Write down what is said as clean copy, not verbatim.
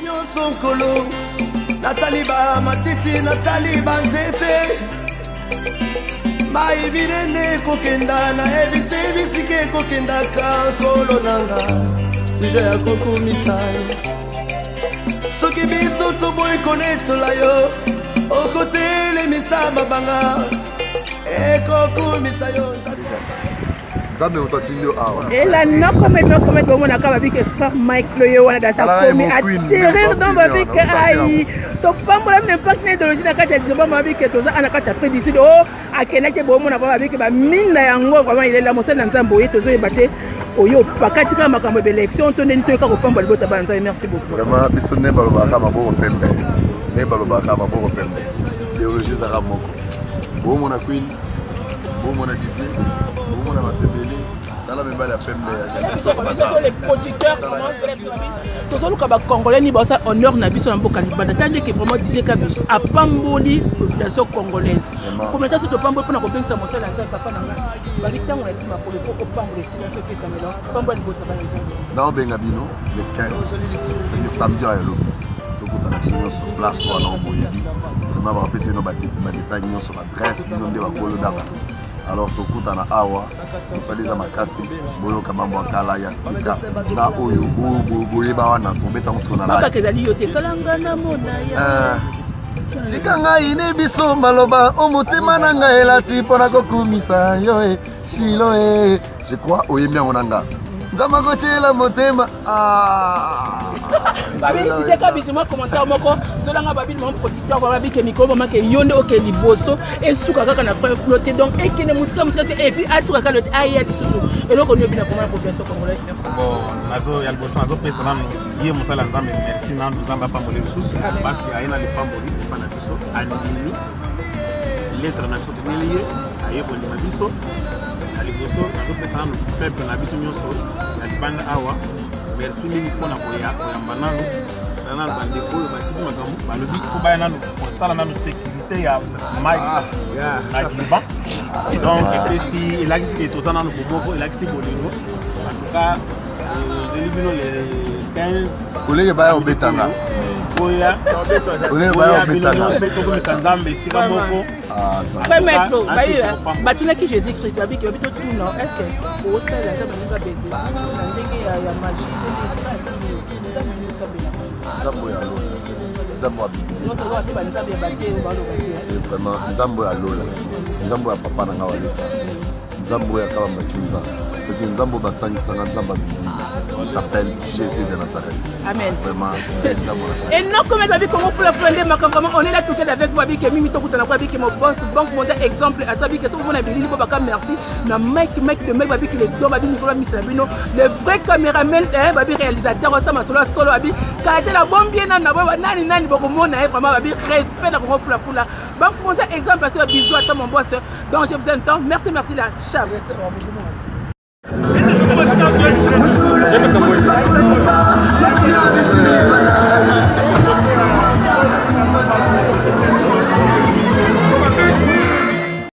nyonso nkolo nataliba matiti nataliba nzete maibinene kokenda na ebite bisike kokendaka nkolo nanga sije ya kokumisa soki biso toboyi konetola yo okotelemisa mabanga ekokumisa yo Nzambe utatindi awa. Ela noko met bomona ka babike frère Mike Loyo wana data komi atterrir dans babike ai to pambola n'importe quelle idéologie na kati ya disomba babike toza ana kati Afrique du Sud o akena ke bomona ba babike ba minda yango vraiment il est là mosala nzambo ye tozo yebate oyo pakati ka makambo be élection to ndeni to ka ko pambola bota banza merci beaucoup. Vraiment biso ne baloba ka maboko pembe. Ne baloba ka maboko pembe. Idéologie za moko. Bomona Queen, bomona Didier. On a matébélé, ça la même balle à pembe. Les producteurs, tous les Congolais ni bossa honneur na biso na mboka libanda tandis que vraiment disait kabish a pamboli population congolaise. Comment ça se pamboli pour na kopengisa mosala nza papa nanga. Bali tango na tima pour le poko pamboli c'est un peu ça mais là pamboli bota bana nza. Na obenga bino le 15. C'est samedi à l'eau. Tokota na chino sur place wana oboyebi. Na ba pese no ba détail sur adresse bino nde ba kolo daba. Alors tokuta na awa mosaliza makasi boyoka mambo akala ya sika na oyo boyeba wana tobeta mosiko na baba kezali yote salanga na mona ya tika ngai ne biso maloba omutima na ngai elati mpona kokumisa yo shilo je crois oyembi yango na nga nzamba kotyela motema babili kabiso mwa commentaire moko zolanga babili mon producteur ba babike mikolo make yonde oke liboso esuka kaka na frère flotter donc ekene mutika et puis asuka kaka l'autre ayet toujours et donc on est bien comment la population congolaise bon nazo ya liboso nazo pesa nanu ye mosala nzambe merci nanu nzamba pamboli lisusu parce que ayena le pamboli pana biso andimi lettre na biso teneliye ayeboli na biso aliboso nazo pesa nanu peuple na biso nyonso ya libanda awa merci mingi mpona koyamba nanu nanu bandeko oyo batiki makambo balobi kobaya nanu kosala nanu sécurité ya mai na liban donc epesi elakisi ke toza nanu bomoko elakisi bolingo en tout cas ezeli bino le 15 kolege baya obetanga oya bino nyonso tokomisa nzambe esika moko maître batunaki Jésus Christ babiki babito tuna est-ce que osala nzambe nanga beze na ndenge ya magie nzambo ya lola nzambo ya bibi vraiment nzambo ya lola nzambo ya papa nanga walesa nzambo ya kaba machunza c'est que nzambo batangisanga nzamba bibi il s'appelle Jésus de Nazareth. Amen. Vraiment. Et non comme Babi comment pour prendre makambo on est là tout avec Babi que mimi to kutana kwa Babi mon boss banque mondiale exemple à Babi que so mona bilili ko baka merci na mec de mec Babi que les deux Babi Nicolas Misabino le vrai caméraman Babi réalisateur ça ma solo Babi quand la bombe bien na nani boko mona vraiment Babi respect na ko fula banque mondiale exemple parce que bisous à mon boss donc j'ai besoin de temps merci la chave